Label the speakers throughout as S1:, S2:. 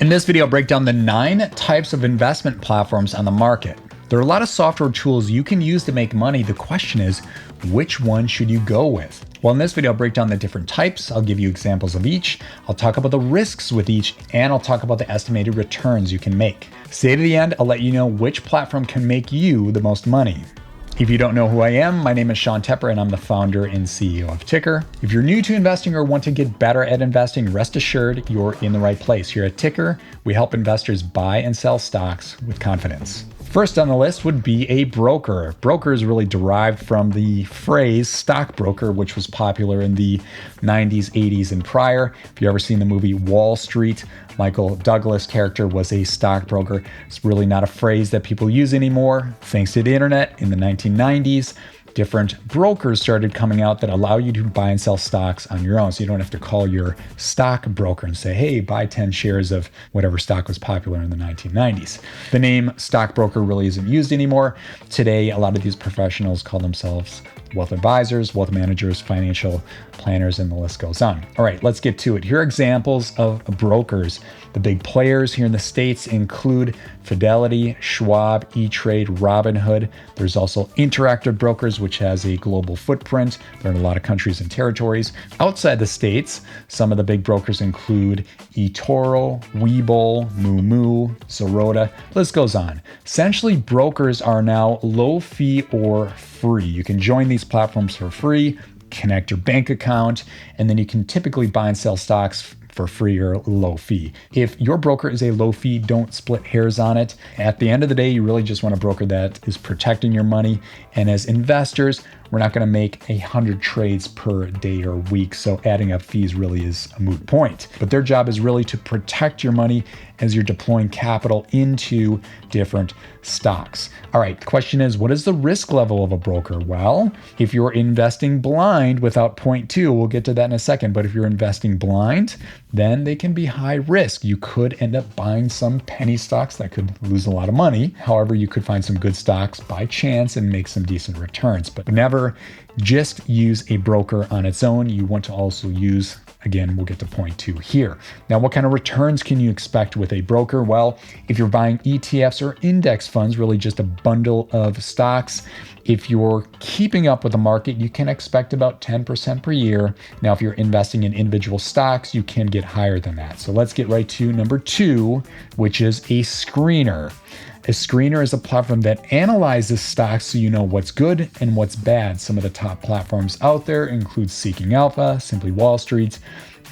S1: In this video, I'll break down the 9 types of investment platforms on the market. There are a lot of software tools you can use to make money. The question is, which one should you go with? Well, in this video, I'll break down the different types. I'll give you examples of each. I'll talk about the risks with each, and I'll talk about the estimated returns you can make. Stay to the end. I'll let you know which platform can make you the most money. If you don't know who I am, my name is Tepper, and I'm the founder and CEO of Tykr. If you're new to investing or want to get better at investing, rest assured you're in the right place. Here at Tykr, we help investors buy and sell stocks with confidence. First on the list would be a broker. Broker is really derived from the phrase stockbroker, which was popular in the 90s, 80s, and prior. If you've ever seen the movie Wall Street, Michael Douglas' character was a stockbroker. It's really not a phrase that people use anymore. Thanks to the internet in the 1990s, different brokers started coming out that allow you to buy and sell stocks on your own. So you don't have to call your stockbroker and say, hey, buy 10 shares of whatever stock was popular in the 1990s. The name stockbroker really isn't used anymore. Today, a lot of these professionals call themselves wealth advisors, wealth managers, financial planners, and the list goes on. All right, let's get to it. Here are examples of brokers. The big players here in the States include Fidelity, Schwab, E-Trade, Robinhood. There's also Interactive Brokers, which has a global footprint. They're in a lot of countries and territories. Outside the States, some of the big brokers include eToro, Webull, Moomoo, Zeroda. List goes on. Essentially, brokers are now low fee or free. You can join these platforms for free, connect your bank account, and then you can typically buy and sell stocks for free or low fee. If your broker is a low fee, don't split hairs on it. At the end of the day, you really just want a broker that is protecting your money. And as investors, we're not going to make 100 trades per day or week. So adding up fees really is a moot point. But their job is really to protect your money as you're deploying capital into different stocks. All right, the question is, what is the risk level of a broker? Well, if you're investing blind without point two, we'll get to that in a second. But if you're investing blind, then they can be high risk. You could end up buying some penny stocks that could lose a lot of money. However, you could find some good stocks by chance and make some decent returns. But never just use a broker on its own. You want to also use, again, we'll get to point two here. Now, what kind of returns can you expect with a broker? Well, if you're buying ETFs or index funds, really just a bundle of stocks, if you're keeping up with the market, you can expect about 10% per year. Now, if you're investing in individual stocks, you can get higher than that. So let's get right to number 2, which is a screener. A screener is a platform that analyzes stocks so you know what's good and what's bad. Some of the top platforms out there include Seeking Alpha, Simply Wall Street,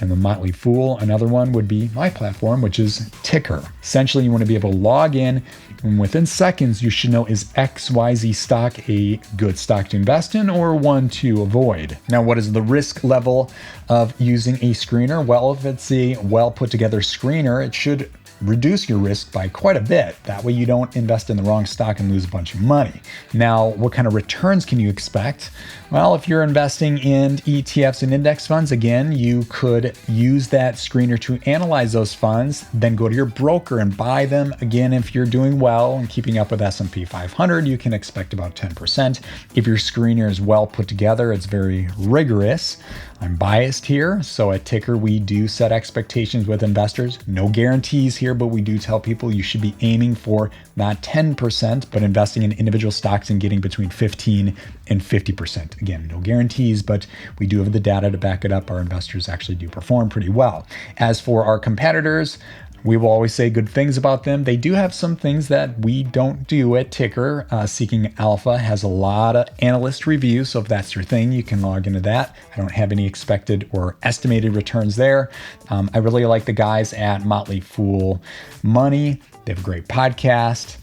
S1: and The Motley Fool. Another one would be my platform, which is Tykr. Essentially, you want to be able to log in, and within seconds, you should know, is XYZ stock a good stock to invest in or one to avoid? Now, what is the risk level of using a screener? Well, if it's a well put together screener, it should reduce your risk by quite a bit. That way you don't invest in the wrong stock and lose a bunch of money. Now, what kind of returns can you expect? Well, if you're investing in ETFs and index funds, again, you could use that screener to analyze those funds, then go to your broker and buy them. Again, if you're doing well and keeping up with S&P 500, you can expect about 10%. If your screener is well put together, it's very rigorous. I'm biased here. So at Tykr, we do set expectations with investors. No guarantees here, but we do tell people you should be aiming for not 10%, but investing in individual stocks and getting between 15 and 50%. Again, no guarantees, but we do have the data to back it up. Our investors actually do perform pretty well. As for our competitors, we will always say good things about them. They do have some things that we don't do at Tykr. Seeking Alpha has a lot of analyst reviews, so if that's your thing, you can log into that. I don't have any expected or estimated returns there. I really like the guys at Motley Fool Money. They have a great podcast.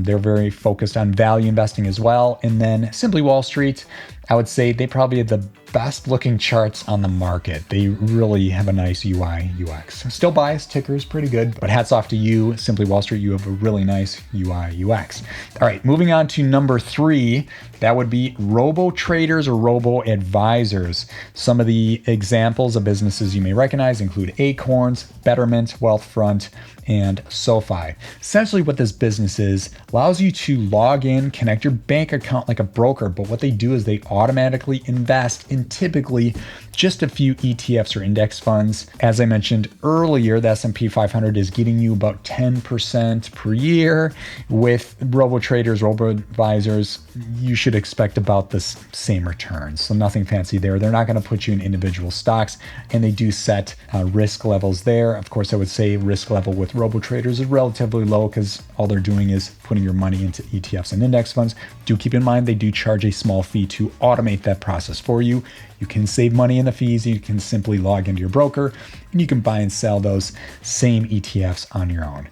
S1: They're very focused on value investing as well. And then Simply Wall Street, I would say they probably have the best looking charts on the market. They really have a nice UI, UX. Still biased, Tykr is pretty good, but hats off to you, Simply Wall Street. You have a really nice UI, UX. All right, moving on to number 3, that would be robo traders or robo advisors. Some of the examples of businesses you may recognize include Acorns, Betterment, Wealthfront, and SoFi. Essentially what this business is, allows you to log in, connect your bank account like a broker, but what they do is they automatically invest in typically just a few ETFs or index funds. As I mentioned earlier, the S&P 500 is getting you about 10% per year. With robo-traders, robo-advisors, you should expect about the same returns. So nothing fancy there. They're not going to put you in individual stocks, and they do set risk levels there. Of course, I would say risk level with robo-traders is relatively low because all they're doing is putting your money into ETFs and index funds. Do keep in mind they do charge a small fee to automate that process for you. You can save money in the fees. You can simply log into your broker and you can buy and sell those same ETFs on your own.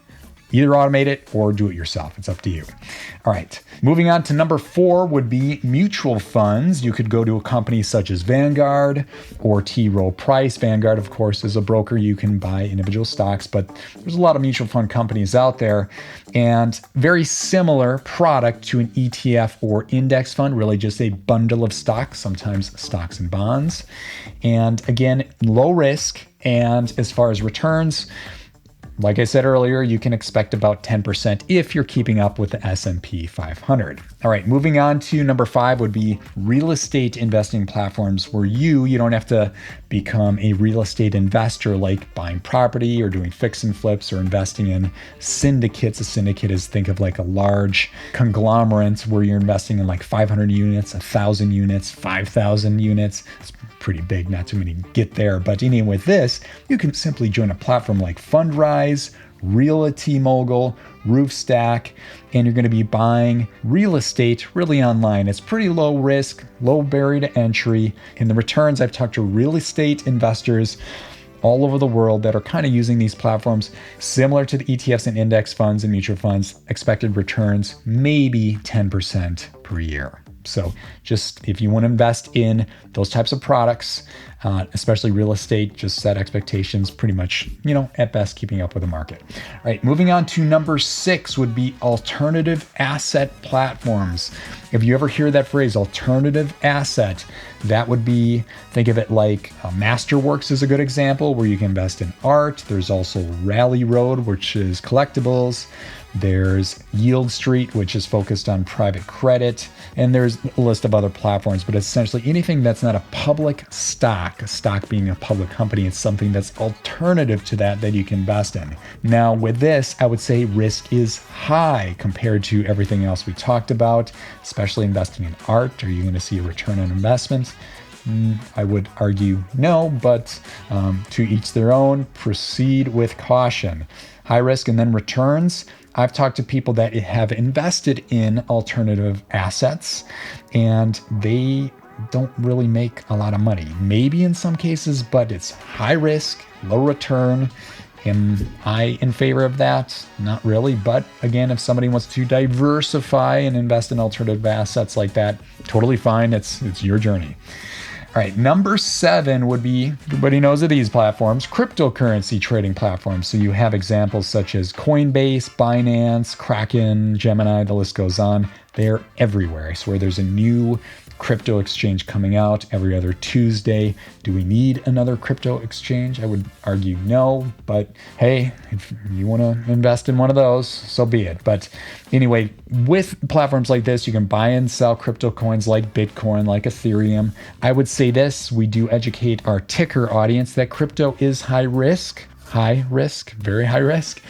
S1: Either automate it or do it yourself. It's up to you. All right. Moving on to number 4 would be mutual funds. You could go to a company such as Vanguard or T. Rowe Price. Vanguard, of course, is a broker. You can buy individual stocks, but there's a lot of mutual fund companies out there, and very similar product to an ETF or index fund, really just a bundle of stocks, sometimes stocks and bonds. And again, low risk. And as far as returns, like I said earlier, you can expect about 10% if you're keeping up with the S&P 500. All right, moving on to number 5 would be real estate investing platforms where you don't have to become a real estate investor like buying property or doing fix and flips or investing in syndicates. A syndicate is, think of like a large conglomerate where you're investing in like 500 units, 1,000 units, 5,000 units. It's pretty big, not too many get there. But anyway, with this, you can simply join a platform like Fundrise, Realty Mogul, Roofstack, and you're going to be buying real estate really online. It's pretty low risk, low barrier to entry. In the returns, I've talked to real estate investors all over the world that are kind of using these platforms similar to the ETFs and index funds and mutual funds. Expected returns, maybe 10% per year. So just if you want to invest in those types of products, especially real estate, just set expectations pretty much, at best keeping up with the market. All right, moving on to number 6 would be alternative asset platforms. If you ever hear that phrase, alternative asset, that would be, think of it like Masterworks is a good example where you can invest in art. There's also Rally Road, which is collectibles. There's Yield Street, which is focused on private credit. And there's a list of other platforms, but essentially anything that's not a public stock, a stock being a public company, it's something that's alternative to that you can invest in. Now with this, I would say risk is high compared to everything else we talked about, especially investing in art. Are you going to see a return on investment? I would argue no, but to each their own. Proceed with caution. High risk and then returns. I've talked to people that have invested in alternative assets and they don't really make a lot of money. Maybe in some cases, but it's high risk, low return. Am I in favor of that? Not really. But again, if somebody wants to diversify and invest in alternative assets like that, totally fine. It's your journey. All right, number 7 would be, everybody knows of these platforms, cryptocurrency trading platforms. So you have examples such as Coinbase, Binance, Kraken, Gemini, the list goes on. They're everywhere. I swear there's a new crypto exchange coming out every other Tuesday. Do we need another crypto exchange? I would argue no, but hey, if you want to invest in one of those, so be it. But anyway, with platforms like this, you can buy and sell crypto coins like Bitcoin, like Ethereum. I would say this, we do educate our Tykr audience that crypto is high risk, very high risk.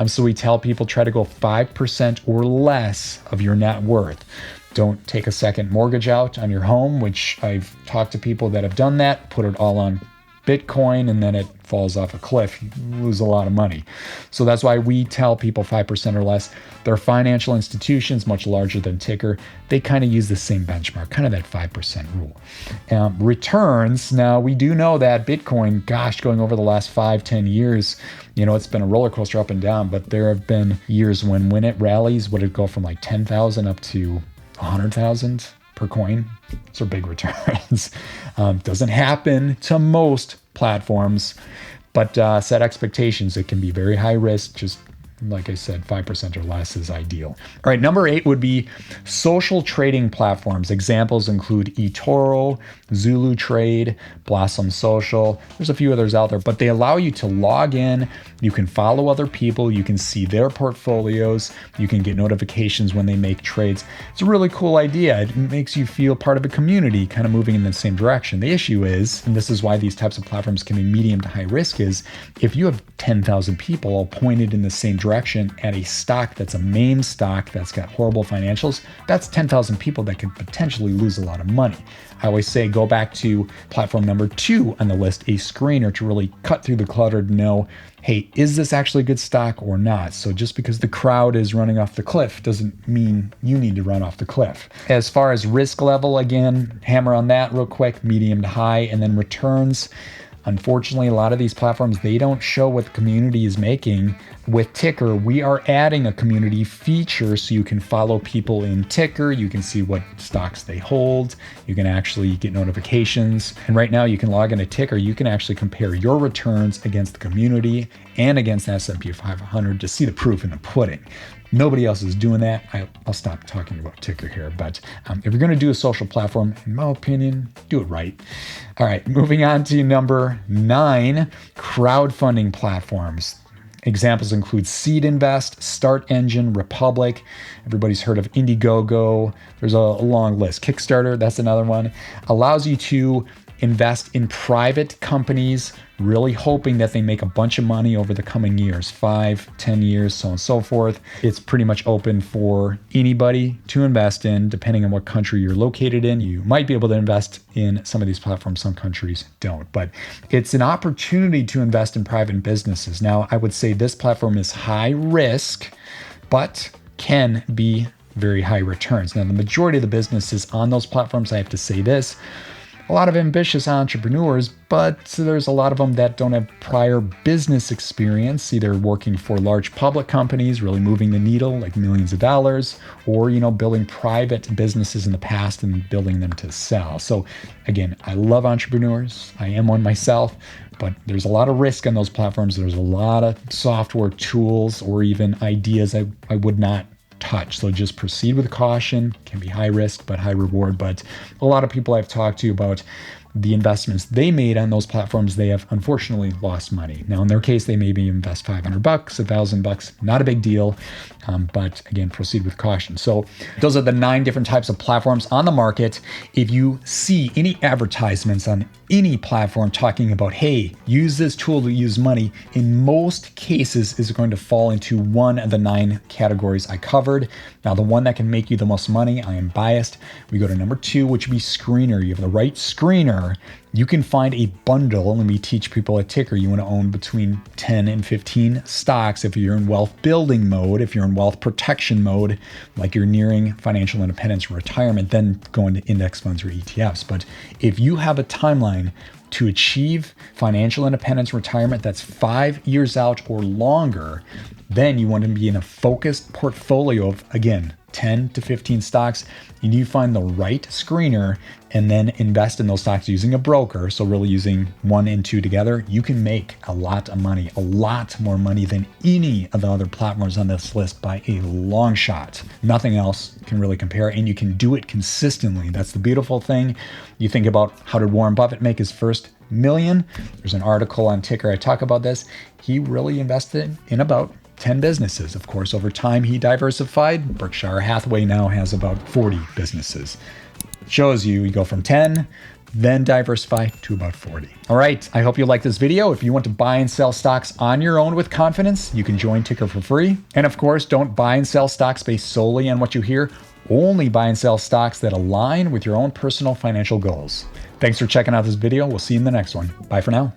S1: So we tell people try to go 5% or less of your net worth. Don't take a second mortgage out on your home, which I've talked to people that have done that, put it all on Bitcoin, and then it falls off a cliff. You lose a lot of money. So that's why we tell people 5% or less. There are financial institutions much larger than Tykr. They kind of use the same benchmark, kind of that 5% rule. Returns, now we do know that Bitcoin, going over the last 5-10 years, it's been a roller coaster up and down, but there have been years when it rallies, would it go from like 10,000 up to 100,000 per coin? Those are big returns. Doesn't happen to most platforms, but set expectations. It can be very high risk. Just like I said, 5% or less is ideal. All right, number 8 would be social trading platforms. Examples include eToro, Zulu Trade, Blossom Social. There's a few others out there, but they allow you to log in. You can follow other people. You can see their portfolios. You can get notifications when they make trades. It's a really cool idea. It makes you feel part of a community, kind of moving in the same direction. The issue is, and this is why these types of platforms can be medium to high risk, is if you have 10,000 people all pointed in the same direction at a stock that's a meme stock that's got horrible financials, that's 10,000 people that could potentially lose a lot of money. I always say go back to platform number 2 on the list, a screener, to really cut through the clutter to know, hey, is this actually a good stock or not? So just because the crowd is running off the cliff doesn't mean you need to run off the cliff. As far as risk level, again, hammer on that real quick, medium to high, and then returns. Unfortunately, a lot of these platforms, they don't show what the community is making. With Tykr, we are adding a community feature so you can follow people in Tykr. You can see what stocks they hold. You can actually get notifications. And right now you can log into Tykr. You can actually compare your returns against the community and against the S&P 500 to see the proof in the pudding. Nobody else is doing that. I'll stop talking about Tykr here, but if you're going to do a social platform, in my opinion, do it right. All right, moving on to number 9, crowdfunding platforms. Examples include Seed Invest, Start Engine, Republic. Everybody's heard of Indiegogo. There's a long list. Kickstarter, that's another one. Allows you to invest in private companies, really hoping that they make a bunch of money over the coming years, 5, 10 years, so on and so forth. It's pretty much open for anybody to invest in, depending on what country you're located in. You might be able to invest in some of these platforms, some countries don't, but it's an opportunity to invest in private businesses. Now, I would say this platform is high risk, but can be very high returns. Now, the majority of the businesses on those platforms, I have to say this, a lot of ambitious entrepreneurs, but there's a lot of them that don't have prior business experience, either working for large public companies, really moving the needle, like millions of dollars, or, building private businesses in the past and building them to sell. So again, I love entrepreneurs. I am one myself, but there's a lot of risk on those platforms. There's a lot of software tools or even ideas I would not touch. So just proceed with caution. Can be high risk, but high reward. But a lot of people I've talked to about the investments they made on those platforms, they have unfortunately lost money. Now, in their case, they maybe invest $500, $1,000, not a big deal. But again, proceed with caution. So those are the 9 different types of platforms on the market. If you see any advertisements on any platform talking about, hey, use this tool to use money, in most cases is going to fall into one of the 9 categories I covered. Now, the one that can make you the most money, I am biased. We go to number 2, which would be screener. You have the right screener. You can find a bundle, and we teach people at Tykr, you want to own between 10 and 15 stocks if you're in wealth building mode. If you're in wealth protection mode, like you're nearing financial independence or retirement, then go into index funds or ETFs. But if you have a timeline to achieve financial independence, retirement that's 5 years out or longer, then you want to be in a focused portfolio of, again, 10 to 15 stocks. You need to find the right screener and then invest in those stocks using a broker. So really using 1 and 2 together, you can make a lot of money, a lot more money than any of the other platforms on this list by a long shot. Nothing else can really compare, and you can do it consistently. That's the beautiful thing. You think about, how did Warren Buffett make his first million? There's an article on Tykr I talk about this. He really invested in about 10 businesses. Of course, over time, he diversified. Berkshire Hathaway now has about 40 businesses. Shows you go from 10, then diversify to about 40. All right, I hope you like this video. If you want to buy and sell stocks on your own with confidence, you can join Tykr for free. And of course, don't buy and sell stocks based solely on what you hear. Only buy and sell stocks that align with your own personal financial goals. Thanks for checking out this video. We'll see you in the next one. Bye for now.